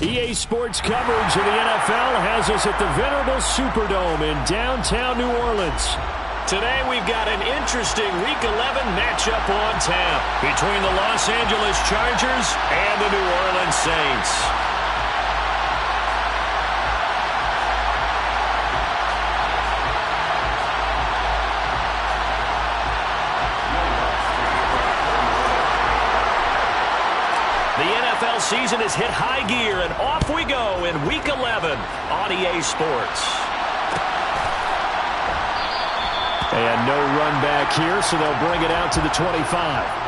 EA Sports coverage of the NFL has us at the venerable Superdome in downtown New Orleans. Today we've got an interesting Week 11 matchup on tap between the Los Angeles Chargers and the New Orleans Saints. The NFL season has hit high gear, and off we go in Week 11 on EA Sports. And no run back here, so they'll bring it out to the 25.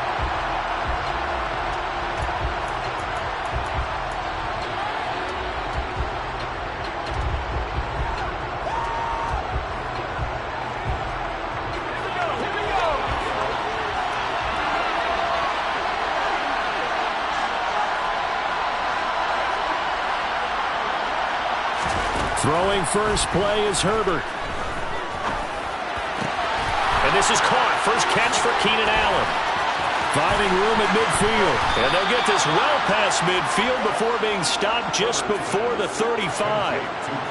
Throwing first play is Herbert. And this is caught. First catch for Keenan Allen. Finding room at midfield. And they'll get this well past midfield before being stopped just before the 35.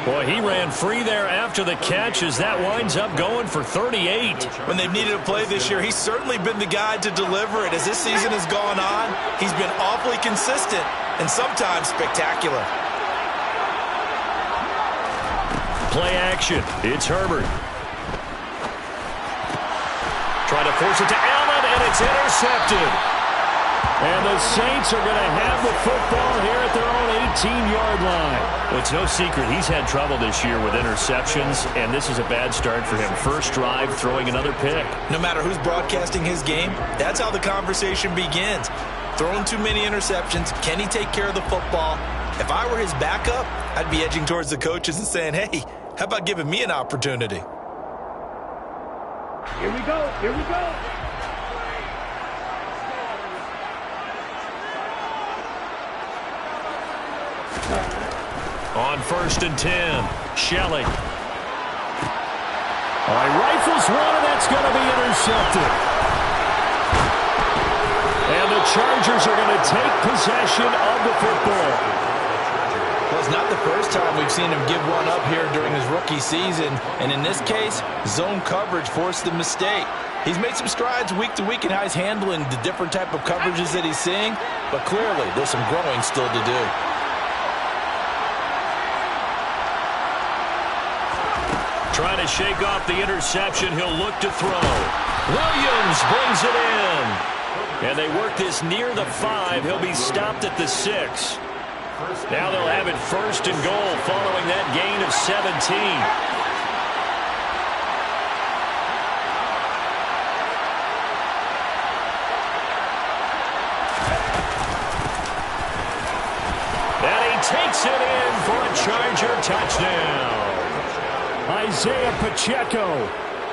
Boy, he ran free there after the catch as that winds up going for 38. When they've needed a play this year, he's certainly been the guy to deliver it. As this season has gone on, he's been awfully consistent and sometimes spectacular. Play action. It's Herbert. Trying to force it to Allen, and it's intercepted. And the Saints are going to have the football here at their own 18-yard line. Well, it's no secret he's had trouble this year with interceptions, and this is a bad start for him. First drive, throwing another pick. No matter who's broadcasting his game, that's how the conversation begins. Throwing too many interceptions, can he take care of the football? If I were his backup, I'd be edging towards the coaches and saying, hey, how about giving me an opportunity? Here we go. Here we go. On 1st and 10, Shelley. All right, rifles one, and that's going to be intercepted. And the Chargers are going to take possession of the football. Well, it's not the first time we've seen him give one up here during his rookie season. And in this case, zone coverage forced the mistake. He's made some strides week to week in how he's handling the different type of coverages that he's seeing. But clearly, there's some growing still to do. Trying to shake off the interception. He'll look to throw. Williams brings it in. And they work this near the 5. He'll be stopped at the 6. Now they'll have it 1st and goal following that gain of 17. And he takes it in for a Charger touchdown. Isaiah Pacheco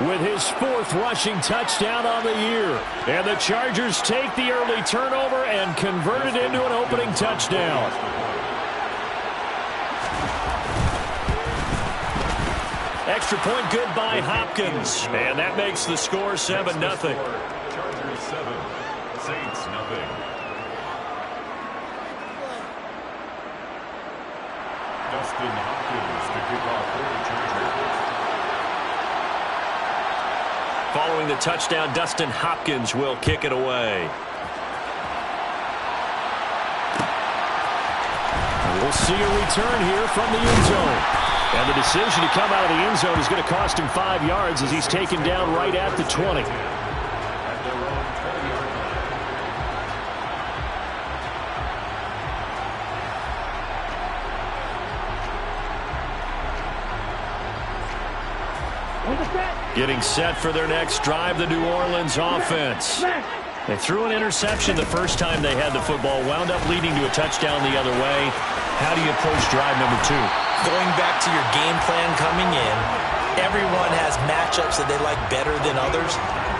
with his 4th rushing touchdown on the year. And the Chargers take the early turnover and convert it into an opening touchdown. Extra point good by Hopkins. And that makes the score 7-0. Chargers 7, Saints 0. Dustin Hopkins to kick off for the Chargers. Following the touchdown, Dustin Hopkins will kick it away. We'll see a return here from the end zone. And the decision to come out of the end zone is going to cost him 5 yards as he's taken down right at the 20. Getting set for their next drive, the New Orleans offense. They threw an interception the first time they had the football, wound up leading to a touchdown the other way. How do you approach drive number 2? Going back to your game plan coming in, everyone has matchups that they like better than others.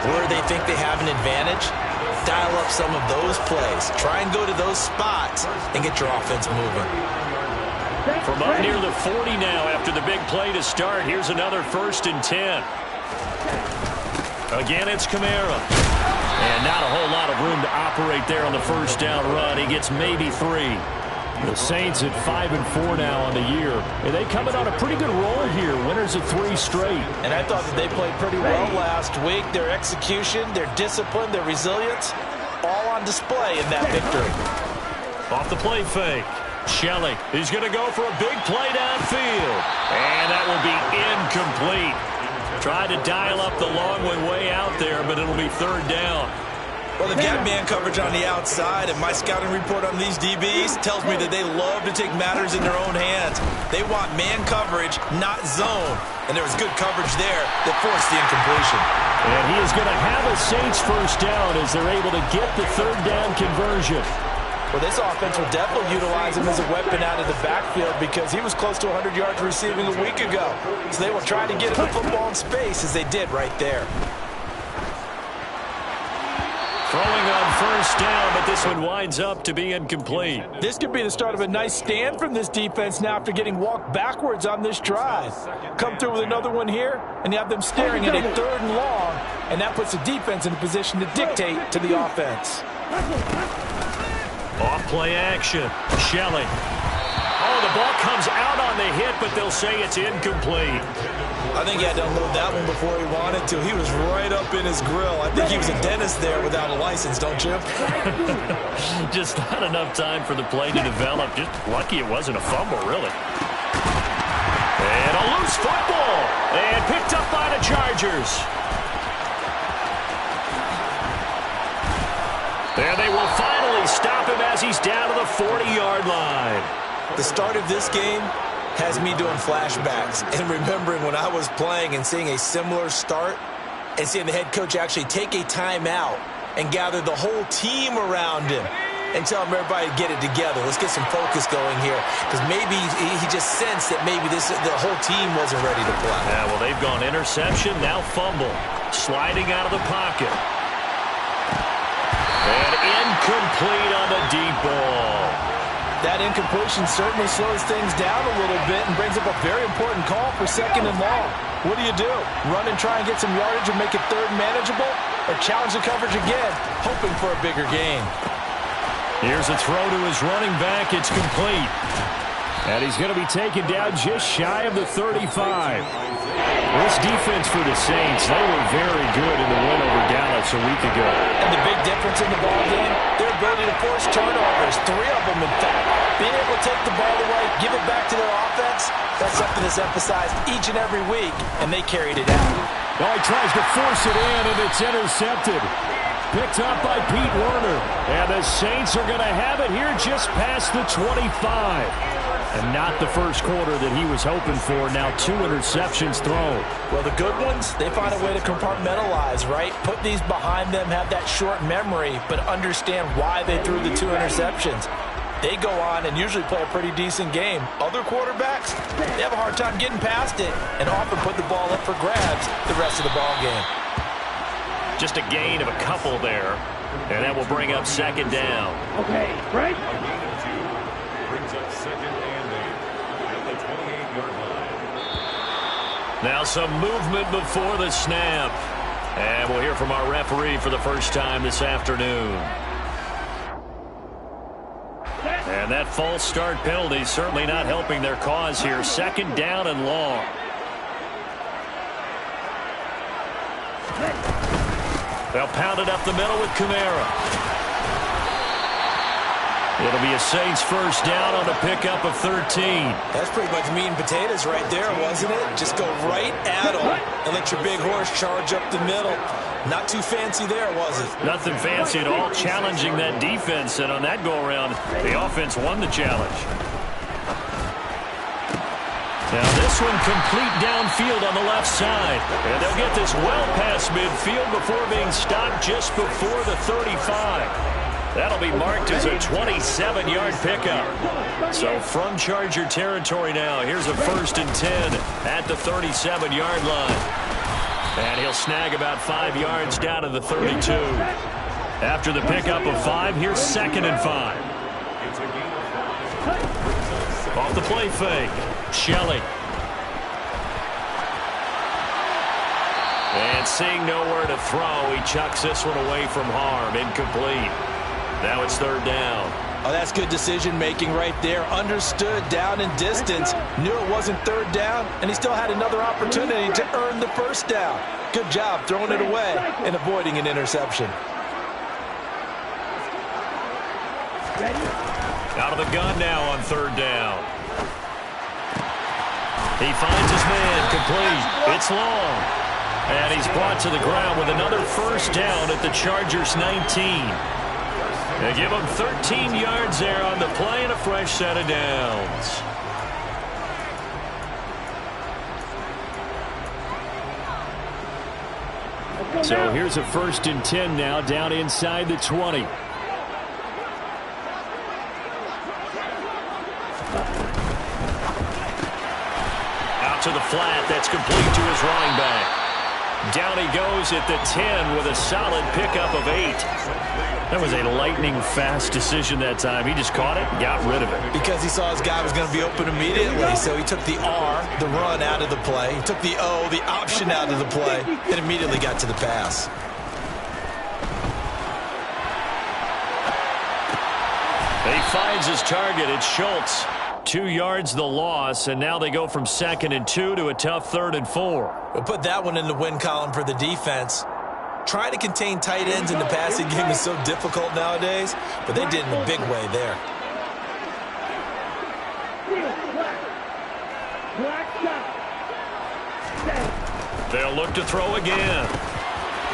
Where they think they have an advantage, dial up some of those plays. Try and go to those spots and get your offense moving. From up near the 40 now after the big play to start, here's another 1st and 10. Again, it's Kamara. And not a whole lot of room to operate there on the first down run. He gets maybe 3. The Saints at 5-4 now on the year. And they come in on a pretty good roll here. Winners of 3 straight. And I thought that they played pretty well last week. Their execution, their discipline, their resilience, all on display in that victory. Off the play fake. Shelley, he's going to go for a big play downfield. And that will be incomplete. Tried to dial up the long one way out there, but it'll be 3rd down. Well, they've got man coverage on the outside, and my scouting report on these DBs tells me that they love to take matters in their own hands. They want man coverage, not zone. And there was good coverage there that forced the incompletion. And he is going to have a Saints 1st down as they're able to get the 3rd down conversion. Well, this offense will definitely utilize him as a weapon out of the backfield because he was close to 100 yards receiving a week ago. So they will try to get him the football in space as they did right there. Throwing on 1st down, but this one winds up to be incomplete. This could be the start of a nice stand from this defense now after getting walked backwards on this drive. Come through with another one here, and you have them staring at a 3rd and long, and that puts the defense in a position to dictate to the offense. Off play action. Shelley. Oh, the ball comes out on the hit, but they'll say it's incomplete. I think he had to unload that one before he wanted to. He was right up in his grill. I think he was a dentist there without a license, don't you? Just not enough time for the play to develop. Just lucky it wasn't a fumble, really. And a loose football. And picked up by the Chargers. There they will finally stop him as he's down to the 40-yard line. The start of this game has me doing flashbacks and remembering when I was playing and seeing a similar start and seeing the head coach actually take a timeout and gather the whole team around him and tell him everybody to get it together. Let's get some focus going here because maybe he just sensed that maybe the whole team wasn't ready to play. Yeah, well, they've gone interception, now fumble. Sliding out of the pocket. And incomplete on the deep ball. That incompletion certainly slows things down a little bit and brings up a very important call for 2nd and long. What do? Run and try and get some yardage and make it 3rd manageable? Or challenge the coverage again, hoping for a bigger gain? Here's a throw to his running back. It's complete. And he's going to be taken down just shy of the 35. This defense for the Saints, they were very good in the win over Dallas a week ago. And the big difference in the ball game, their ability to force turnovers, 3 of them in fact. Being able to take the ball away, give it back to their offense, that's something that's emphasized each and every week, and they carried it out. Oh, he tries to force it in, and it's intercepted. Picked up by Pete Werner. And the Saints are going to have it here just past the 25. And not the first quarter that he was hoping for. Now 2 interceptions thrown. Well, the good ones, they find a way to compartmentalize, right? Put these behind them, have that short memory, but understand why they threw the 2 interceptions. They go on and usually play a pretty decent game. Other quarterbacks, they have a hard time getting past it and often put the ball up for grabs the rest of the ball game. Just a gain of a couple there. And that will bring up 2nd down. Okay, right? Brings up 2nd and 8 at the 28-yard line. Now some movement before the snap. And we'll hear from our referee for the first time this afternoon. And that false start penalty certainly not helping their cause here. 2nd down and long. They'll pound it up the middle with Kamara. It'll be a Saints 1st down on the pickup of 13. That's pretty much meat and potatoes right there, wasn't it? Just go right at them and let your big horse charge up the middle. Not too fancy there, was it? Nothing fancy at all, challenging that defense. And on that go-around, the offense won the challenge. Now this one complete downfield on the left side. And they'll get this well past midfield before being stopped just before the 35. That'll be marked as a 27-yard pickup. So from Charger territory now, here's a 1st and 10 at the 37-yard line. And he'll snag about 5 yards down to the 32. After the pickup of 5, here's 2nd and 5. Off the play fake. Shelley. And seeing nowhere to throw, he chucks this one away from harm. Incomplete. Now it's 3rd down. Oh, that's good decision-making right there. Understood down and distance. Knew it wasn't third down, and he still had another opportunity to earn the first down. Good job throwing it away and avoiding an interception. Out of the gun now on third down. He finds his man, complete. It's long. And he's brought to the ground with another first down at the Chargers' 19. They give him 13 yards there on the play and a fresh set of downs. So here's a 1st and 10 now, down inside the 20. Out to the flat. That's complete to his running back. Down he goes at the 10 with a solid pickup of 8. That was a lightning-fast decision that time. He just caught it and got rid of it. Because he saw his guy was going to be open immediately, so he took the R, the run, out of the play. He took the O, the option, out of the play, and immediately got to the pass. He finds his target. It's Schultz. 2 yards the loss, and now they go from 2nd and 2 to a tough 3rd and 4. We'll put that one in the win column for the defense. Trying to contain tight ends in the passing game is so difficult nowadays, but they did in a big way there. They'll look to throw again.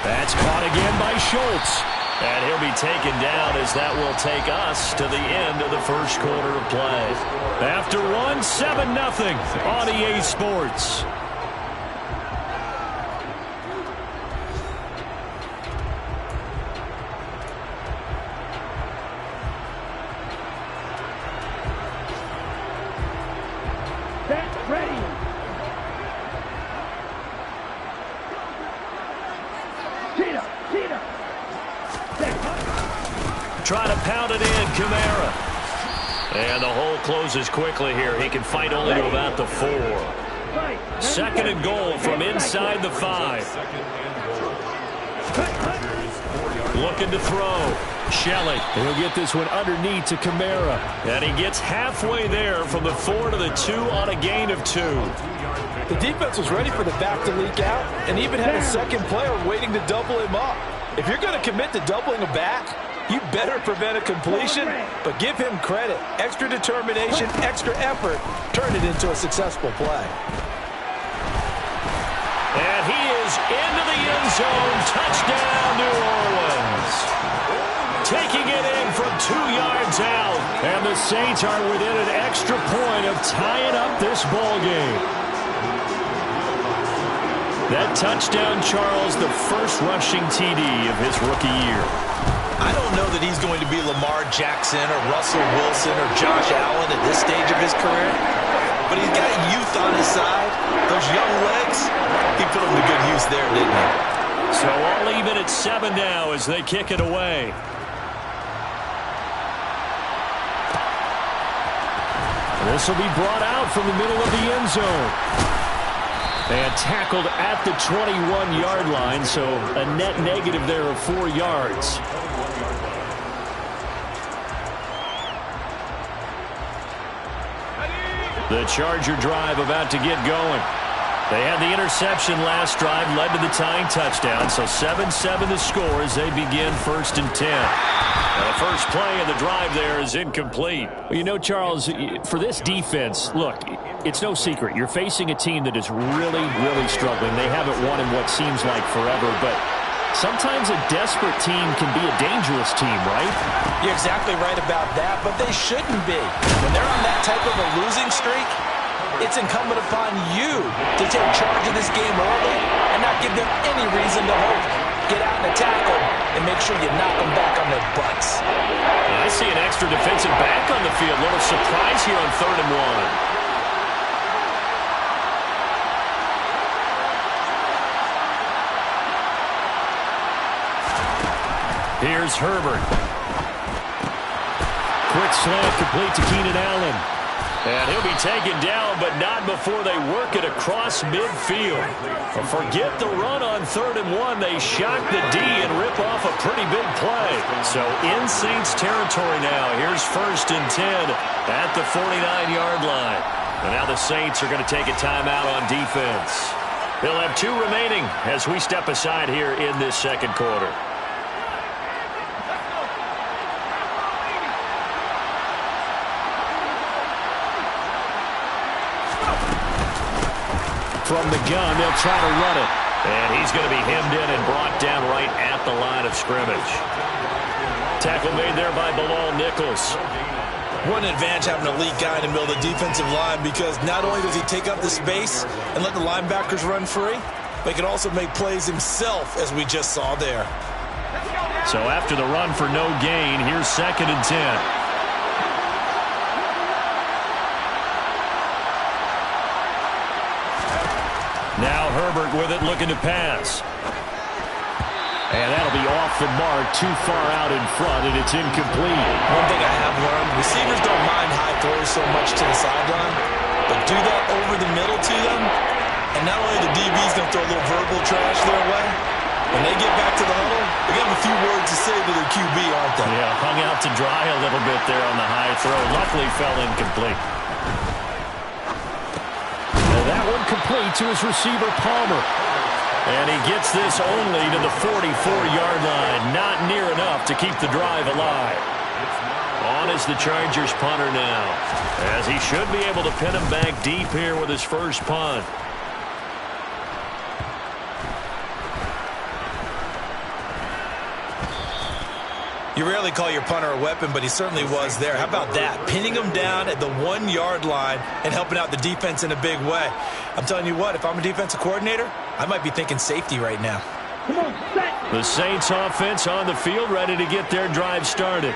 That's caught again by Schultz. And he'll be taken down as that will take us to the end of the first quarter of play. After one, 7-0 on EA Sports. Trying to pound it in, Kamara. And the hole closes quickly here. He can fight only to about the 4. 2nd and goal from inside the 5. Looking to throw. Shelley. He'll get this one underneath to Kamara. And he gets halfway there from the 4 to the 2 on a gain of 2. The defense was ready for the back to leak out and even had a second player waiting to double him up. If you're going to commit to doubling a back, you better prevent a completion, but give him credit. Extra determination, extra effort, turn it into a successful play. And he is into the end zone. Touchdown, New Orleans. Taking it in from 2 yards out. And the Saints are within an extra point of tying up this ball game. That touchdown, Charles, the first rushing TD of his rookie year. I don't know that he's going to be Lamar Jackson or Russell Wilson or Josh Allen at this stage of his career, but he's got youth on his side. Those young legs, he put them to good use there, didn't he? So all even at 7 now as they kick it away. This will be brought out from the middle of the end zone. And tackled at the 21-yard line, so a net negative there of 4 yards. The Charger drive about to get going. They had the interception last drive, led to the tying touchdown, so 7-7 the score as they begin 1st and 10. Now the first play of the drive there is incomplete. Well, you know, Charles, for this defense, look, it's no secret. You're facing a team that is really, really struggling. They haven't won in what seems like forever, but sometimes a desperate team can be a dangerous team, right? You're exactly right about that, but they shouldn't be. When they're on that type of a losing streak, it's incumbent upon you to take charge of this game early and not give them any reason to hope. Get out and attack them and make sure you knock them back on their butts. I see an extra defensive back on the field. Little surprise here on 3rd and 1. Here's Herbert. Quick slant complete to Keenan Allen. And he'll be taken down, but not before they work it across midfield. Forget the run on 3rd and 1. They shock the D and rip off a pretty big play. So in Saints territory now. Here's 1st and 10 at the 49-yard line. And now the Saints are going to take a timeout on defense. They'll have 2 remaining as we step aside here in this second quarter. From the gun, they'll try to run it. And he's going to be hemmed in and brought down right at the line of scrimmage. Tackle made there by Bilal Nichols. What an advantage having an elite guy in the middle of the defensive line, because not only does he take up the space and let the linebackers run free, but he can also make plays himself, as we just saw there. So after the run for no gain, here's 2nd and 10. Now Herbert with it, looking to pass. And that'll be off the mark, too far out in front, and it's incomplete. One thing I have learned, receivers don't mind high throws so much to the sideline, but do that over the middle to them, and not only the DB's going to throw a little verbal trash their way, when they get back to the huddle, they got a few words to say to their QB, aren't they? Yeah, hung out to dry a little bit there on the high throw. Luckily fell incomplete. That one complete to his receiver, Palmer. And he gets this only to the 44-yard line. Not near enough to keep the drive alive. On is the Chargers punter now, as he should be able to pin him back deep here with his first punt. You rarely call your punter a weapon, but he certainly was there. How about that? Pinning him down at the 1-yard line and helping out the defense in a big way. I'm telling you what, if I'm a defensive coordinator, I might be thinking safety right now. Come on, set. The Saints offense on the field, ready to get their drive started.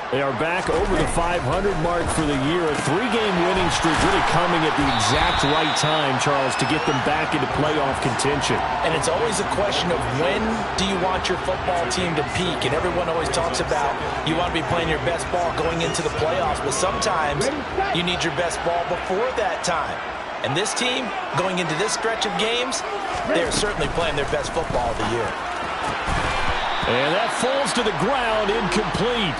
They are back over the 500 mark for the year. A 3-game winning streak really coming at the exact right time, Charles, to get them back into playoff contention. And it's always a question of when do you want your football team to peak? And everyone always talks about you want to be playing your best ball going into the playoffs, but sometimes you need your best ball before that time. And this team, going into this stretch of games, they're certainly playing their best football of the year. And that falls to the ground, incomplete.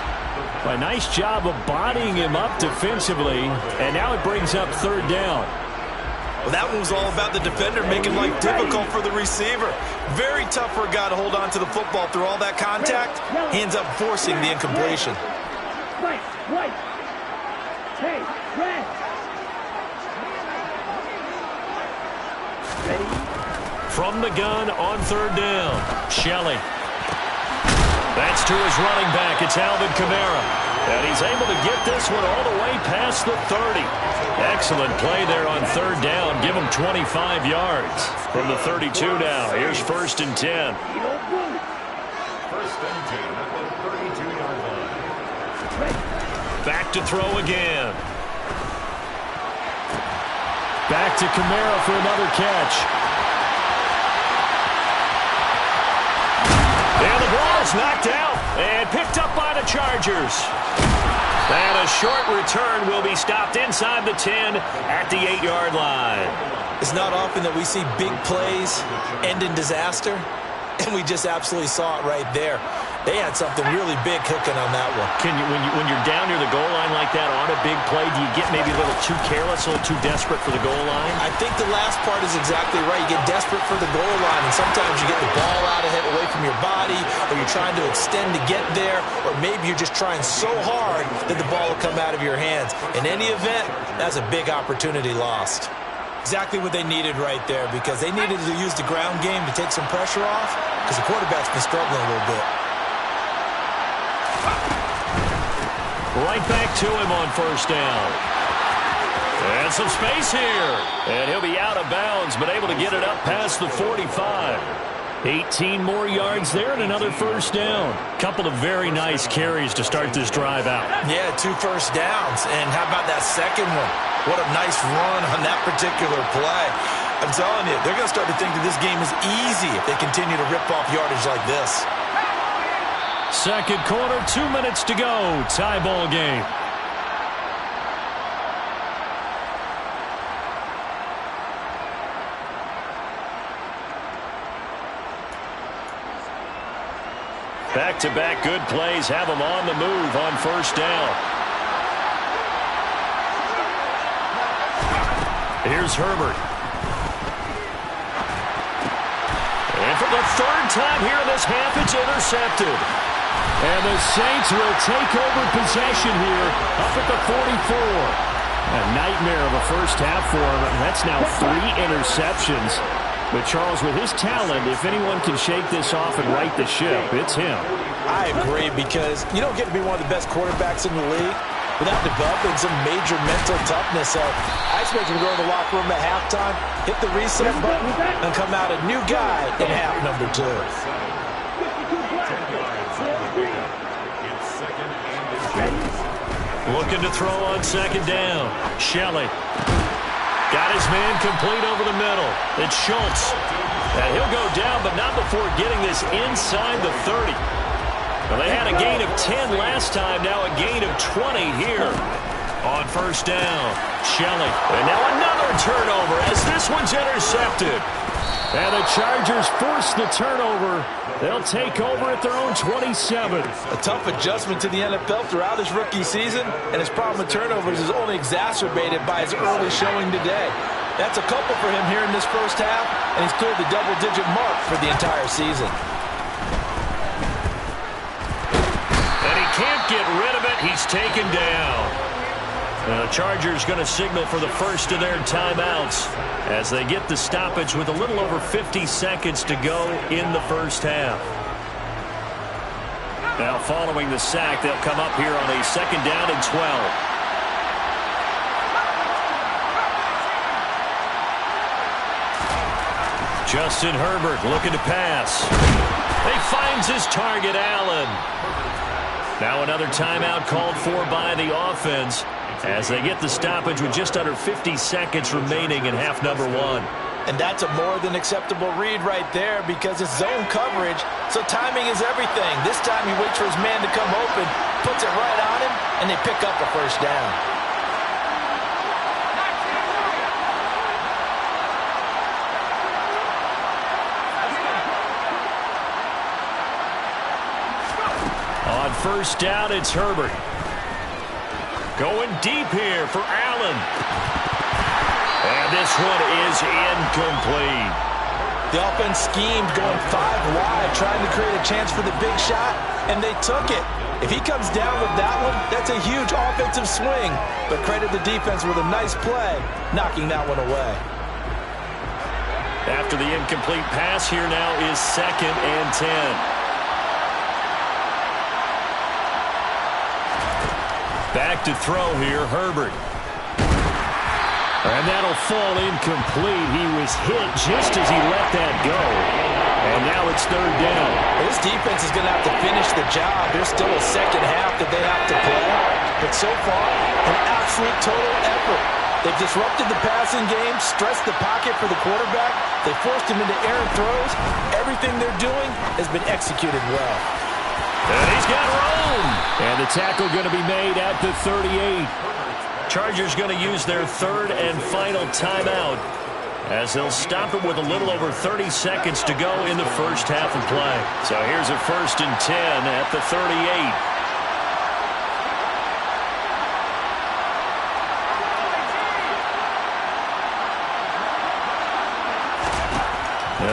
A nice job of bodying him up defensively, and now it brings up 3rd down. Well, that one was all about the defender making life difficult for the receiver. Very tough for a guy to hold on to the football through all that contact. He ends up forcing the incompletion. Right. Hey, red. Ready? From the gun on 3rd down, Shelley. That's to his running back. It's Alvin Kamara. And he's able to get this one all the way past the 30. Excellent play there on 3rd down. Give him 25 yards. From the 32 now, here's 1st and 10. 1st and 10 at the 32-yard line. Back to throw again. Back to Kamara for another catch. And the ball is knocked out and picked up by the Chargers. And a short return will be stopped inside the 10 at the 8-yard line. It's not often that we see big plays end in disaster, and we just absolutely saw it right there. They had something really big cooking on that one. Can you, when you're down near the goal line like that on a big play, do you get maybe a little too careless, a little too desperate for the goal line? I think the last part is exactly right. You get desperate for the goal line, and sometimes you get the ball out of it, away from your body, or you're trying to extend to get there, or maybe you're just trying so hard that the ball will come out of your hands. In any event, that's a big opportunity lost. Exactly what they needed right there, because they needed to use the ground game to take some pressure off, because the quarterback's been struggling a little bit. Right back to him on 1st down. And some space here. And he'll be out of bounds, but able to get it up past the 45. 18 more yards there and another 1st down. Couple of very nice carries to start this drive out. Yeah, 2 first downs. And how about that second one? What a nice run on that particular play. I'm telling you, they're going to start to think that this game is easy if they continue to rip off yardage like this. Second quarter, 2 minutes to go. Tie ball game. Back-to-back good plays have them on the move on first down. Here's Herbert. And for the third time here in this half, it's intercepted. And the Saints will take over possession here up at the 44. A nightmare of a first half for him. That's now 3 interceptions. But, Charles, with his talent, if anyone can shake this off and right the ship, it's him. I agree, because you don't get to be one of the best quarterbacks in the league without developing some major mental toughness. So I expect him to go to the locker room at halftime, hit the reset button, and come out a new guy in half number 2. Looking to throw on second down. Shelley. Got his man complete over the middle. It's Schultz. And he'll go down, but not before getting this inside the 30. Well, they had a gain of 10 last time, now a gain of 20 here on first down. Shelley. And now another turnover as this one's intercepted. And the Chargers force the turnover. They'll take over at their own 27. A tough adjustment to the NFL throughout his rookie season, and his problem with turnovers is only exacerbated by his early showing today. That's a couple for him here in this first half, and he's cleared the double-digit mark for the entire season. And he can't get rid of it. He's taken down. The Chargers going to signal for the first of their timeouts as they get the stoppage with a little over 50 seconds to go in the first half. Now following the sack, they'll come up here on a second down and 12. Justin Herbert looking to pass. He finds his target, Allen. Now another timeout called for by the offense as they get the stoppage with just under 50 seconds remaining in half number 1. And that's a more than acceptable read right there because it's zone coverage, so timing is everything. This time he waits for his man to come open, puts it right on him, and they pick up a first down. On first down, it's Herbert. Going deep here for Allen. And this one is incomplete. The offense schemed going 5 wide, trying to create a chance for the big shot, and they took it. If he comes down with that one, that's a huge offensive swing. But credit the defense with a nice play, knocking that one away. After the incomplete pass, here now is second and 10. Back to throw here, Herbert. And that'll fall incomplete. He was hit just as he let that go. And now it's third down. This defense is going to have to finish the job. There's still a second half that they have to play. But so far, an absolute total effort. They've disrupted the passing game, stressed the pocket for the quarterback. They forced him into errant throws. Everything they're doing has been executed well. And he's got room. And the tackle going to be made at the 38. Chargers going to use their third and final timeout as they'll stop it with a little over 30 seconds to go in the first half of play. So here's a 1st and 10 at the 38.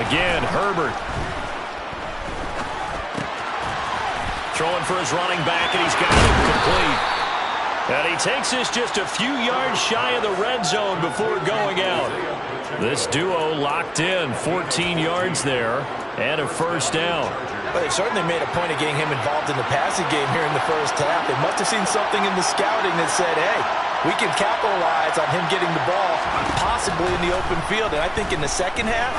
Again, Herbert. Throwing for his running back, and he's got it complete. And he takes this just a few yards shy of the red zone before going out. This duo locked in, 14 yards there, and a first down. Well, they certainly made a point of getting him involved in the passing game here in the first half. They must have seen something in the scouting that said, hey, we can capitalize on him getting the ball, possibly in the open field. And I think in the second half,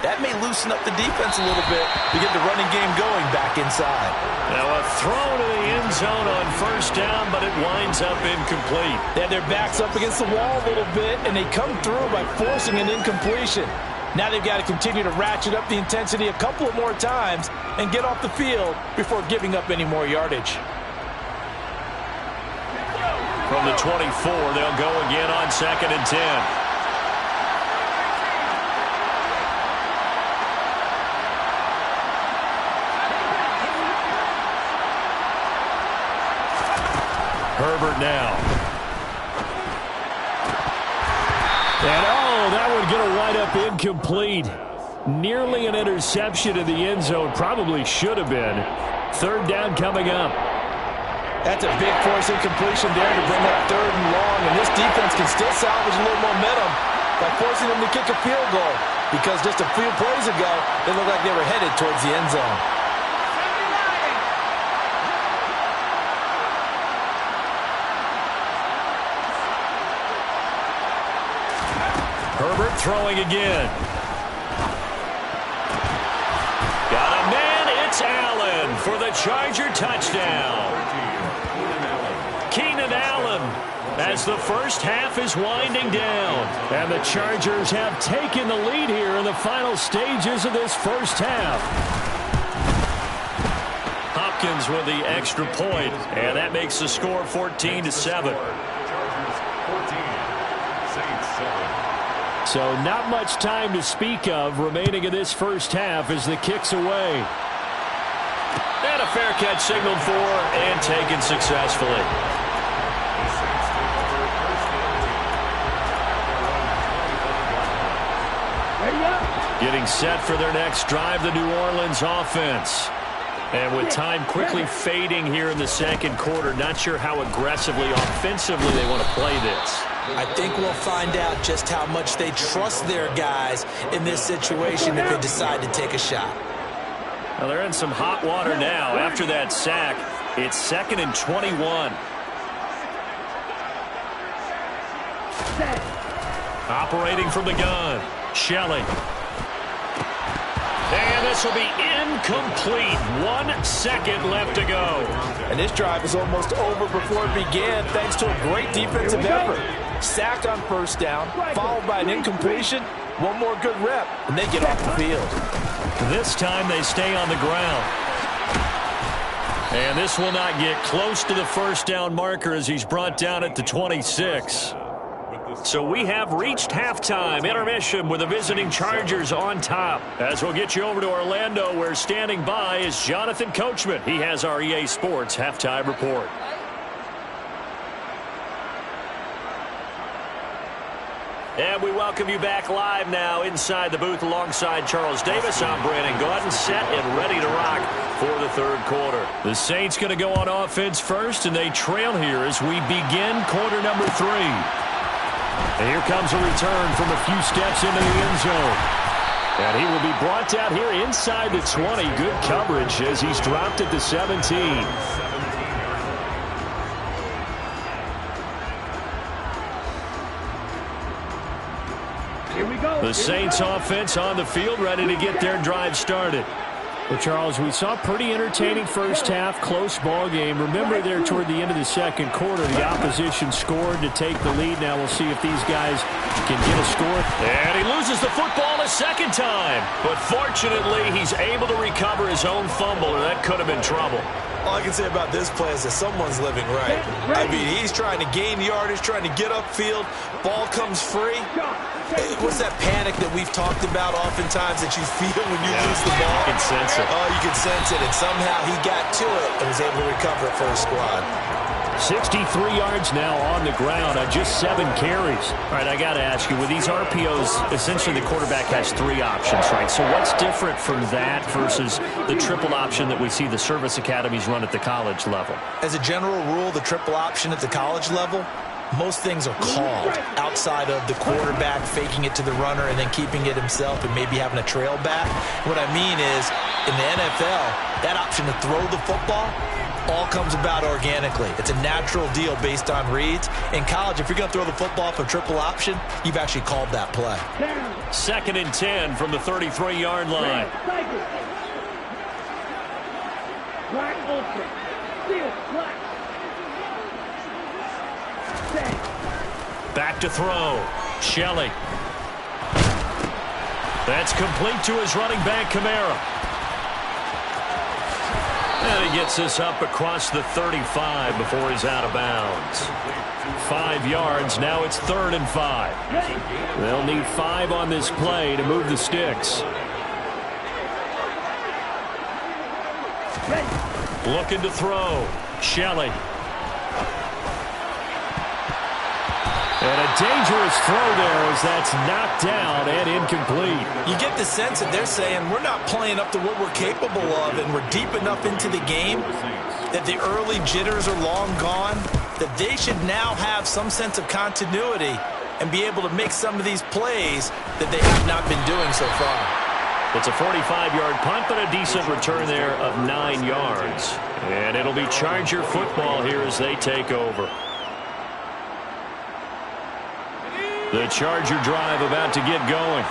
that may loosen up the defense a little bit to get the running game going back inside. Now a throw to the end zone on first down, but it winds up incomplete. They had their backs up against the wall a little bit, and they come through by forcing an incompletion. Now they've got to continue to ratchet up the intensity a couple of more times and get off the field before giving up any more yardage. From the 24, they'll go again on 2nd and 10. Herbert now. And oh, that one going to wind up incomplete. Nearly an interception in the end zone. Probably should have been. Third down coming up. That's a big force incompletion there to bring up 3rd and long. And this defense can still salvage a little momentum by forcing them to kick a field goal. Because just a few plays ago, they looked like they were headed towards the end zone. Herbert throwing again. Got a man. It's Allen for the Charger touchdown. Keenan Allen as the first half is winding down. And the Chargers have taken the lead here in the final stages of this first half. Hopkins with the extra point, and that makes the score 14-7. So not much time to speak of remaining in this first half as the kick's away. And a fair catch signaled for and taken successfully. Getting set for their next drive, the New Orleans offense. And with time quickly fading here in the second quarter, not sure how aggressively, offensively they want to play this. I think we'll find out just how much they trust their guys in this situation if they decide to take a shot. Well, they're in some hot water now. After that sack, it's 2nd and 21. Operating from the gun, Shelley. And this will be incomplete. 1 second left to go. And this drive is almost over before it began thanks to a great defensive effort. Sacked on first down, followed by an incompletion. One more good rep, and they get off the field. This time they stay on the ground. And this will not get close to the first down marker as he's brought down at the 26. So we have reached halftime. Intermission with the visiting Chargers on top. As we'll get you over to Orlando, where standing by is Jonathan Coachman. He has our EA Sports halftime report. And we welcome you back live now inside the booth alongside Charles Davis. I'm Brandon Gaudin, set and ready to rock for the third quarter. The Saints going to go on offense first, and they trail here as we begin quarter number 3. And here comes a return from a few steps into the end zone. And he will be brought down here inside the 20. Good coverage as he's dropped at the 17. Here we go. The Saints offense on the field, ready to get their drive started. Well, Charles, we saw a pretty entertaining first half, close ball game. Remember there toward the end of the second quarter, the opposition scored to take the lead. Now we'll see if these guys can get a score. And he loses the football a second time. But fortunately, he's able to recover his own fumble, or that could have been trouble. All I can say about this play is that someone's living right. I mean, he's trying to gain yardage, trying to get upfield. Ball comes free. What's that panic that we've talked about oftentimes that you feel when you lose the ball? You can sense it. Oh, you can sense it. And somehow he got to it and was able to recover it for his squad. 63 yards now on the ground on just 7 carries. All right, I got to ask you, with these RPOs, essentially the quarterback has 3 options, right? So what's different from that versus the triple option that we see the service academies run at the college level? As a general rule, the triple option at the college level, most things are called outside of the quarterback faking it to the runner and then keeping it himself and maybe having a trail back. What I mean is, in the NFL, that option to throw the football all comes about organically. It's a natural deal based on reads. In college, if you're going to throw the football for triple option, you've actually called that play. 2nd and 10 from the 33-yard line. Black open. Steal, black. Back to throw. Shelley. That's complete to his running back, Kamara. And he gets this up across the 35 before he's out of bounds. 5 yards. Now it's 3rd and 5. They'll need 5 on this play to move the sticks. Looking to throw. Shelley. And a dangerous throw there as that's knocked down and incomplete. You get the sense that they're saying we're not playing up to what we're capable of, and we're deep enough into the game that the early jitters are long gone, that they should now have some sense of continuity and be able to make some of these plays that they have not been doing so far. It's a 45-yard punt, but a decent return there of 9 yards. And it'll be Charger football here as they take over. The Charger drive about to get going.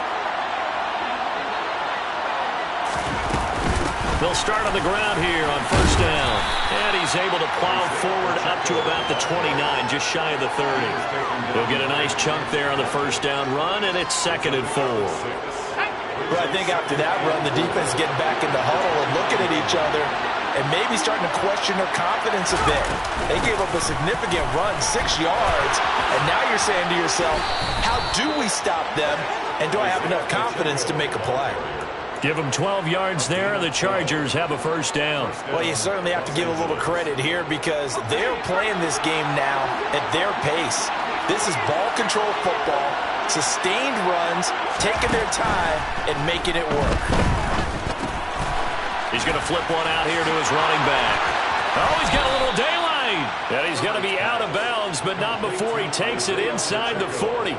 They'll start on the ground here on first down. And he's able to plow forward up to about the 29, just shy of the 30. He'll get a nice chunk there on the first down run, and it's 2nd and 4. Well, I think after that run, the defense is getting back in the huddle and looking at each other and maybe starting to question their confidence a bit. They gave up a significant run, 6 yards, and now you're saying to yourself, how do we stop them, and do I have enough confidence to make a play? Give them 12 yards there, and the Chargers have a first down. Well, you certainly have to give a little credit here because they're playing this game now at their pace. This is ball control football, sustained runs, taking their time, and making it work. He's going to flip one out here to his running back. Oh, he's got a little daylight. And he's going to be out of bounds, but not before he takes it inside the 40.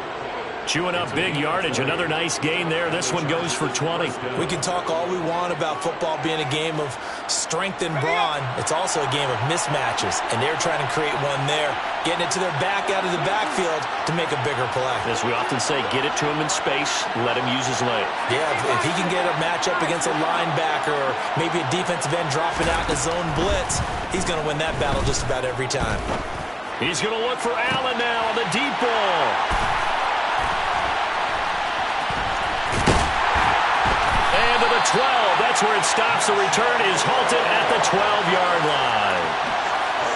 Chewing up big yardage. Another nice gain there. This one goes for 20. We can talk all we want about football being a game of strength and brawn. It's also a game of mismatches, and they're trying to create one there, getting it to their back out of the backfield to make a bigger play. As we often say, get it to him in space, let him use his leg. Yeah, if he can get a matchup against a linebacker or maybe a defensive end dropping out in a zone blitz, he's going to win that battle just about every time. He's going to look for Allen now on the deep ball. And to the 12. That's where it stops. The return is halted at the 12-yard line.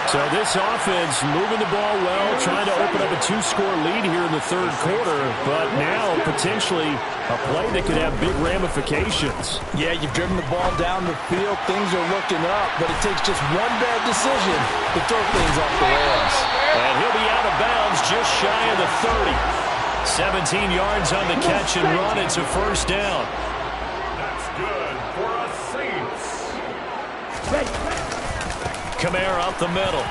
So this offense moving the ball well, trying to open up a 2-score lead here in the third quarter, but now potentially a play that could have big ramifications. Yeah, you've driven the ball down the field. Things are looking up, but it takes just one bad decision to throw things off the rails. And he'll be out of bounds just shy of the 30. 17 yards on the catch and run. It's a first down. Kamara up the middle.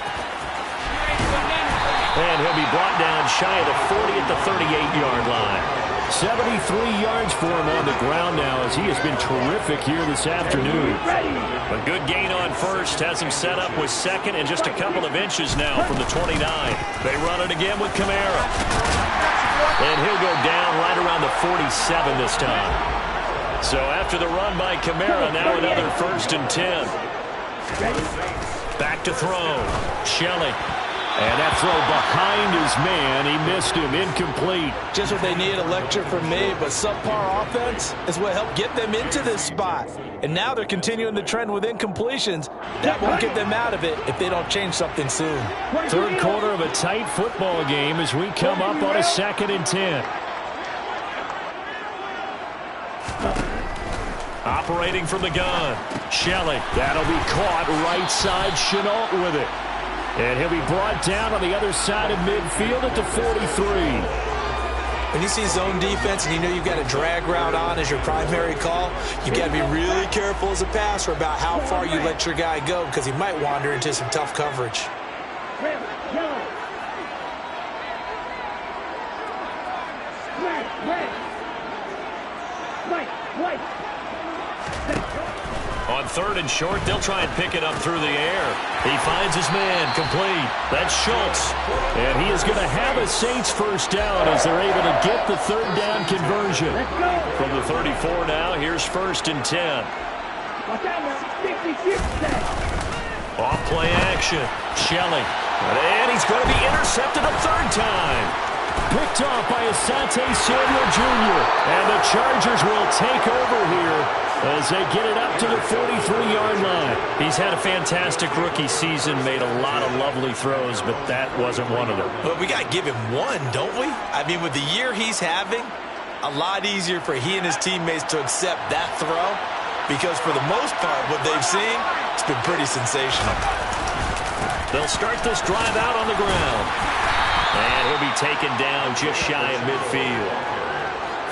And he'll be brought down shy of the 40 at the 38-yard line. 73 yards for him on the ground now as he has been terrific here this afternoon. A good gain on first has him set up with second and just a couple of inches now from the 29. They run it again with Kamara. And he'll go down right around the 47 this time. So after the run by Kamara, now another 1st and 10. Back to throw. Shelley. And that throw behind his man. He missed him. Incomplete. Just what they need, a lecture from me, but subpar offense is what helped get them into this spot. And now they're continuing the trend with incompletions. That won't get them out of it if they don't change something soon. Third quarter of a tight football game as we come up on a 2nd and 10. Operating from the gun. Shelley. That'll be caught right side. Chenault with it. And he'll be brought down on the other side of midfield at the 43. When you see zone defense and you know you've got a drag route on as your primary call, you've got to be really careful as a passer about how far you let your guy go because he might wander into some tough coverage. On 3rd and short, they'll try and pick it up through the air. He finds his man, complete. That's Schultz. And he is going to have a Saints first down as they're able to get the 3rd down conversion. From the 34 now, here's 1st and 10. Off play action. Shelley. And he's going to be intercepted a 3rd time. Picked off by Asante Samuel Jr. And the Chargers will take over here as they get it up to the 43-yard line. He's had a fantastic rookie season, made a lot of lovely throws, but that wasn't one of them. But we got to give him one, don't we? I mean, with the year he's having, a lot easier for he and his teammates to accept that throw because for the most part, what they've seen, it's been pretty sensational. They'll start this drive out on the ground. And he'll be taken down just shy of midfield.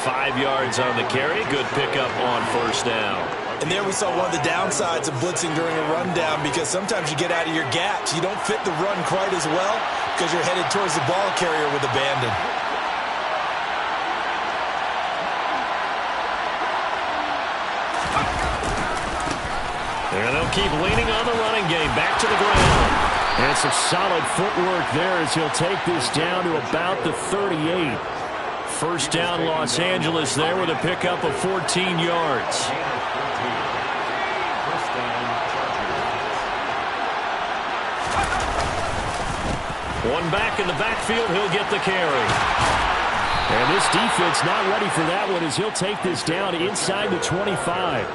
5 yards on the carry. Good pickup on first down. And there we saw one of the downsides of blitzing during a rundown, because sometimes you get out of your gaps. You don't fit the run quite as well because you're headed towards the ball carrier with abandon. And they'll keep leaning on the running game. Back to the ground. And some solid footwork there as he'll take this down to about the 38. First down, Los Angeles there with a pickup of 14 yards. One back in the backfield, he'll get the carry. And this defense not ready for that one as he'll take this down inside the 25.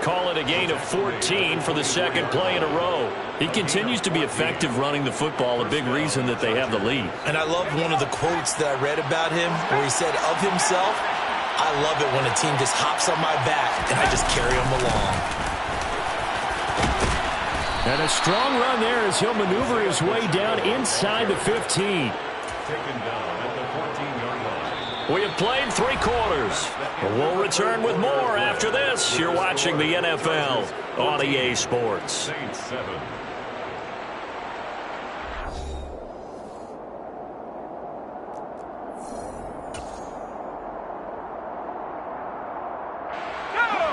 Call it a gain of 14 for the second play in a row. He continues to be effective running the football, a big reason that they have the lead. And I love one of the quotes that I read about him where he said of himself, "I love it when a team just hops on my back and I just carry them along." And a strong run there as he'll maneuver his way down inside the 15. Taken down at the 14-yard line. We have played 3 quarters. We'll return with more after this. You're watching the NFL on EA Sports. Saints 7.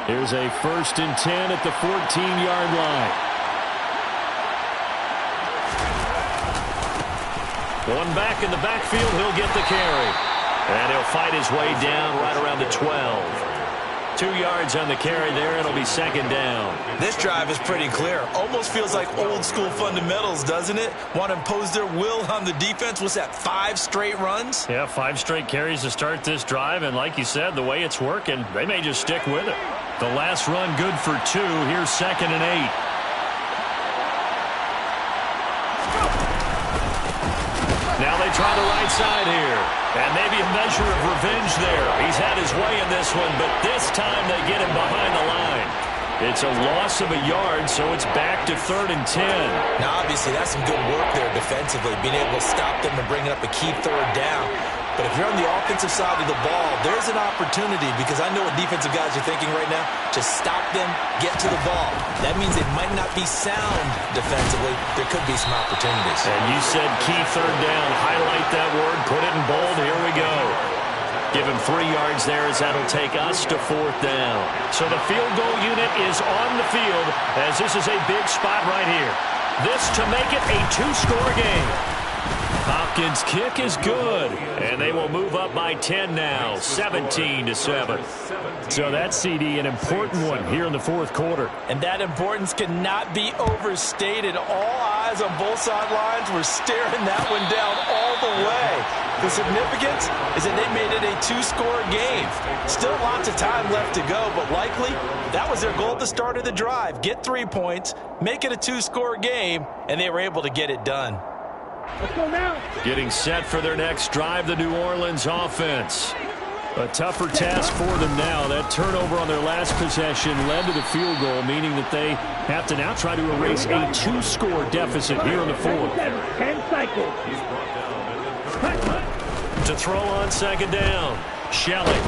Here's a 1st and 10 at the 14-yard line. One back in the backfield, he'll get the carry. And he'll fight his way down right around the 12. 2 yards on the carry there, it'll be second down. This drive is pretty clear. Almost feels like old school fundamentals, doesn't it? Want to impose their will on the defense. What's that, 5 straight runs? Yeah, 5 straight carries to start this drive. And like you said, the way it's working, they may just stick with it. The last run good for 2. Here's 2nd and 8. Now they try the right side here. And maybe a measure of revenge there. He's had his way in this one, but this time they get him behind the line. It's a loss of a yard, so it's back to 3rd and 10. Now, obviously, that's some good work there defensively, being able to stop them and bring up a key 3rd down. But if you're on the offensive side of the ball, there's an opportunity, because I know what defensive guys are thinking right now, to stop them, get to the ball. That means they might not be sound defensively. There could be some opportunities. And you said key 3rd down. Highlight that word. Put it in bold. Here we go. Give him 3 yards there as that'll take us to 4th down. So the field goal unit is on the field as this is a big spot right here. This to make it a 2-score game. Hopkins' kick is good, and they will move up by 10 now, 17-7. So that's, CD, an important one here in the 4th quarter. And that importance cannot be overstated. All eyes on both sidelines were staring that one down all the way. The significance is that they made it a 2-score game. Still lots of time left to go, but likely that was their goal at the start of the drive. Get 3 points, make it a 2-score game, and they were able to get it done. Let's go now. Getting set for their next drive, the New Orleans offense. A tougher task for them now. That turnover on their last possession led to the field goal, meaning that they have to now try to erase a 2-score deficit here in the 4th. 10 cycles. To throw on 2nd down, Shelley.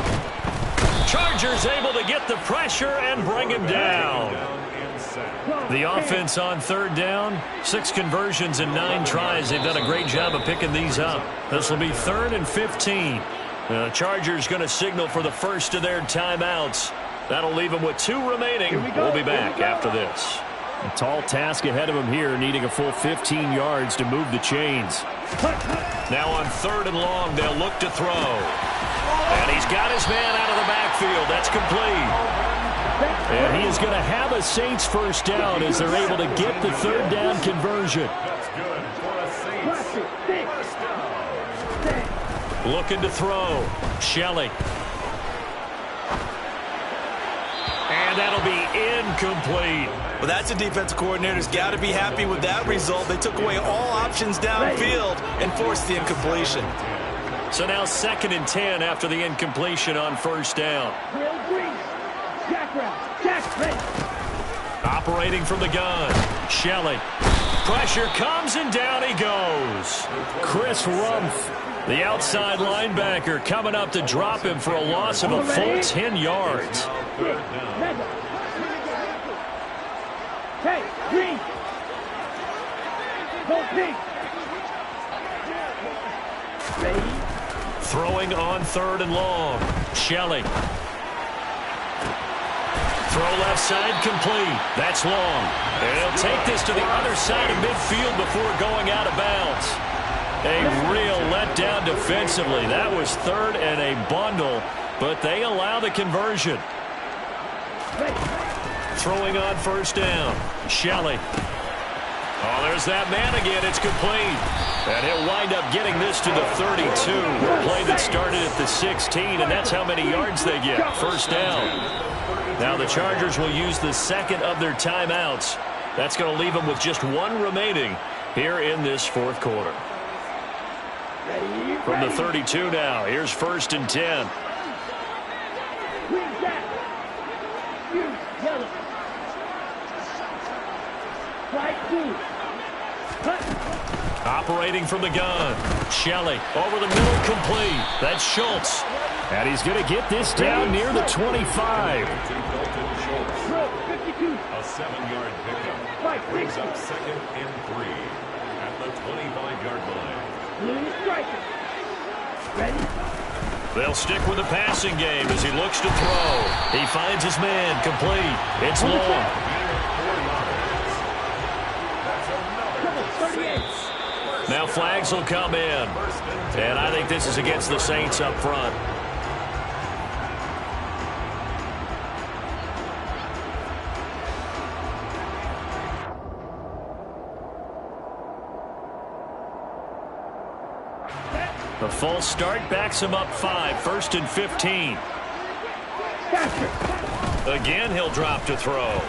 Chargers able to get the pressure and bring him down. The offense on 3rd down, 6 conversions and 9 tries. They've done a great job of picking these up. This will be 3rd and 15. The Chargers going to signal for the first of their timeouts. That'll leave them with 2 remaining. We'll be back after this. A tall task ahead of him here, needing a full 15 yards to move the chains. Now on 3rd and long, they'll look to throw. And he's got his man out of the backfield. That's complete. And he is going to have a Saints first down as they're able to get the 3rd down conversion. That's good for a Saints first down. Looking to throw. Shelley. And that'll be incomplete. Well, that's a defensive coordinator's got to be happy with that result. They took away all options downfield and forced the incompletion. So now 2nd and 10 after the incompletion on 1st down. Operating from the gun, Shelley. Pressure comes, and down he goes. Chris Rumph, the outside linebacker, coming up to drop him for a loss of a full 10 yards. Hey, green. Go pink. Ready? Throwing on 3rd and long. Shelley. Throw left side complete. That's long. And he'll take this to the other side of midfield before going out of bounds. A real letdown defensively. That was 3rd and a bundle, but they allow the conversion. Throwing on 1st down. Shelley. Oh, there's that man again. It's complete. And he'll wind up getting this to the 32. A play that started at the 16, and that's how many yards they get. 1st down. Now the Chargers will use the 2nd of their timeouts. That's going to leave them with just 1 remaining here in this 4th quarter. From the 32 now, here's 1st and 10. Operating from the gun. Shelley over the middle, complete. That's Schultz. And he's going to get this down near the 25. A 7-yard pickup. Brings up 2nd and 3 at the 25-yard line. They'll stick with the passing game as he looks to throw. He finds his man, complete. It's long. Now flags will come in. And I think this is against the Saints up front. The false start backs him up 5. 1st and 15. Again, he'll drop to throw.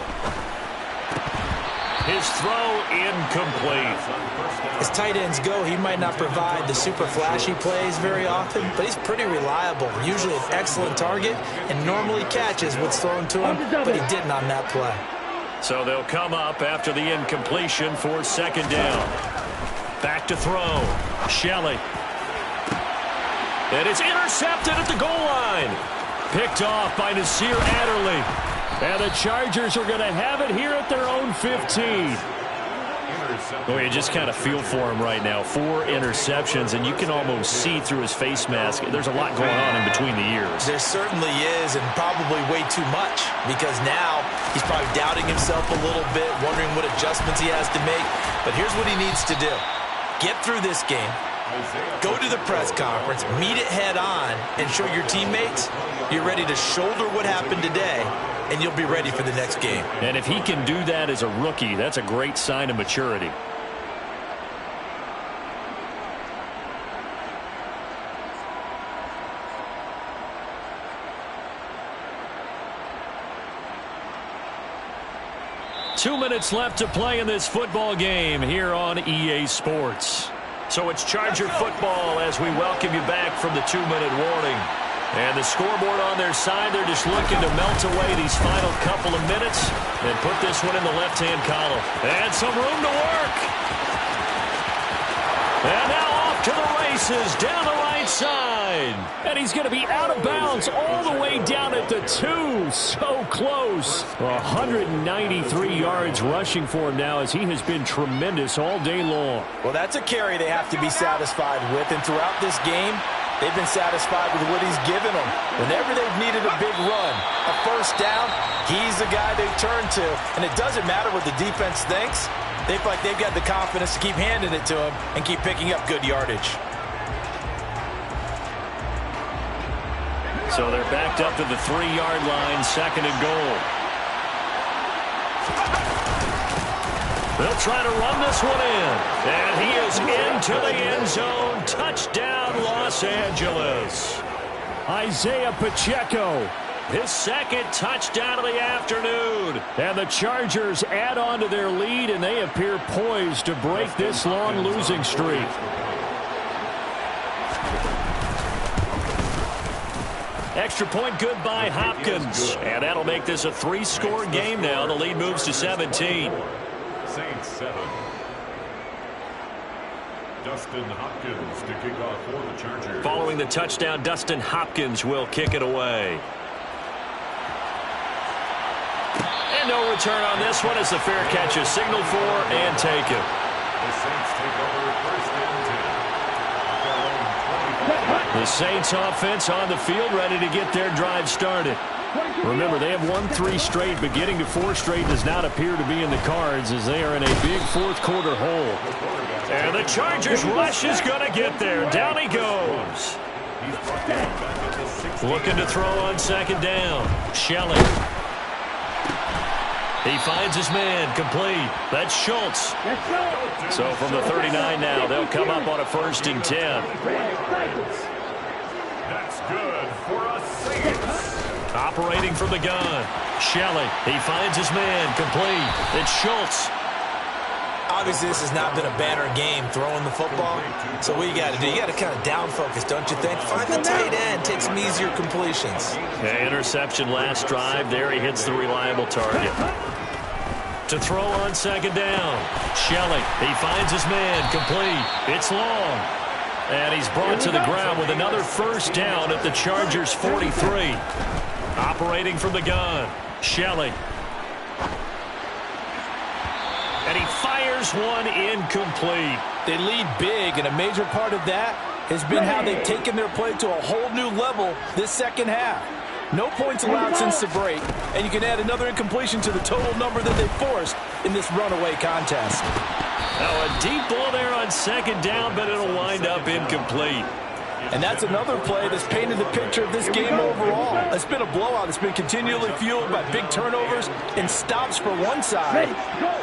His throw incomplete. As tight ends go, he might not provide the super flashy plays very often, but he's pretty reliable. Usually an excellent target and normally catches what's thrown to him, but he didn't on that play. So they'll come up after the incompletion for 2nd down. Back to throw. Shelley. And it's intercepted at the goal line. Picked off by Nasir Adderley. And the Chargers are going to have it here at their own 15. Well, you just kind of feel for him right now. 4 interceptions, and you can almost see through his face mask. There's a lot going on in between the ears. There certainly is, and probably way too much, because now he's probably doubting himself a little bit, wondering what adjustments he has to make. But here's what he needs to do. Get through this game. Go to the press conference, meet it head on, and show your teammates you're ready to shoulder what happened today, and you'll be ready for the next game. And if he can do that as a rookie, that's a great sign of maturity. Two minutes left to play in this football game here on EA Sports. So it's Charger football as we welcome you back from the 2-minute warning. And the scoreboard on their side, they're just looking to melt away these final couple of minutes and put this one in the left-hand column. And some room to work. And now off to the races down the right side. And he's going to be out of bounds all the way down at the 2. So close. 193 yards rushing for him now as he has been tremendous all day long. Well, that's a carry they have to be satisfied with. And throughout this game, they've been satisfied with what he's given them. Whenever they've needed a big run, a 1st down, he's the guy they turn to. And it doesn't matter what the defense thinks. They feel like they've got the confidence to keep handing it to him and keep picking up good yardage. So they're backed up to the 3-yard line, 2nd and goal. They'll try to run this one in. And he is into the end zone. Touchdown, Los Angeles. Isaiah Pacheco, his 2nd touchdown of the afternoon. And the Chargers add on to their lead, and they appear poised to break this long losing streak. Extra point good by Hopkins. And that'll make this a 3-score game now. The lead moves to 17. Saints 7, Dustin Hopkins to kick off for the Chargers. Following the touchdown, Dustin Hopkins will kick it away. And no return on this one as the fair catch is signaled for and taken. The Saints take over first and 10. The Saints offense on the field, ready to get their drive started. Remember, they have won 3 straight, but getting to 4 straight does not appear to be in the cards as they are in a big fourth-quarter hole. And the Chargers rush is going to get there. Down he goes. Looking to throw on second down. Shelley. He finds his man, complete. That's Schultz. So from the 39 now, they'll come up on a 1st and 10. That's good for a Saints. Operating from the gun. Shelley. He finds his man, complete. It's Schultz. Obviously, this has not been a banner game throwing the football. So what you got to do, you got to kind of down focus, don't you think? Find the tight end, take some easier completions. Yeah, interception last drive. There he hits the reliable target. To throw on second down. Shelley, he finds his man, complete. It's long. And he's brought to the ground with another 1st down at the Chargers' 43. Operating from the gun. Shelley. And he fires one incomplete. They lead big, and a major part of that has been how they've taken their play to a whole new level this second half. No points allowed since the break, and you can add another incompletion to the total number that they forced in this runaway contest. Now a deep ball there on second down, but it'll wind up incomplete. And that's another play that's painted the picture of this game overall. It's been a blowout. It's been continually fueled by big turnovers and stops for one side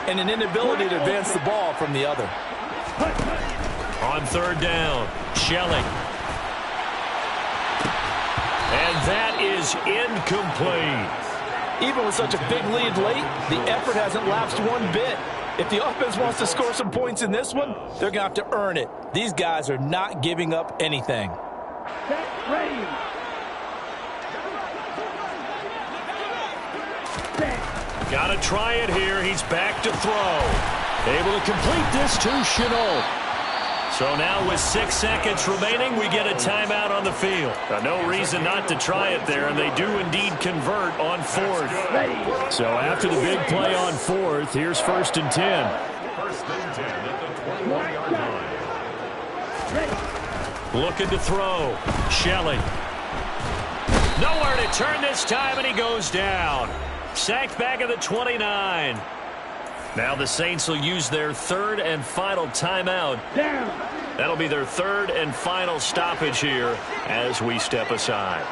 and an inability to advance the ball from the other. On 3rd down, Shelley. And that is incomplete. Even with such a big lead late, the effort hasn't lapsed one bit. If the offense wants to score some points in this one, they're going to have to earn it. These guys are not giving up anything. Got to try it here. He's back to throw. Able to complete this to Chenault. So now with 6 seconds remaining, we get a timeout on the field. No reason not to try it there, and they do indeed convert on 4th. So after the big play on 4th, here's 1st and 10. 1st and 10 at the 21-yard line. Looking to throw. Shelley. Nowhere to turn this time, and he goes down. Sacked back at the 29. Now the Saints will use their 3rd and final timeout. That'll be their 3rd and final stoppage here as we step aside.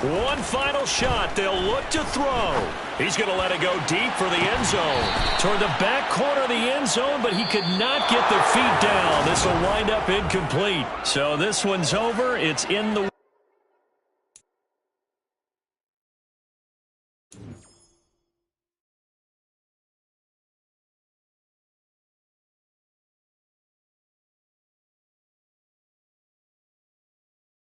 One final shot. They'll look to throw. He's going to let it go deep for the end zone. Toward the back corner of the end zone, but he could not get the feet down. This will wind up incomplete. So this one's over. It's in the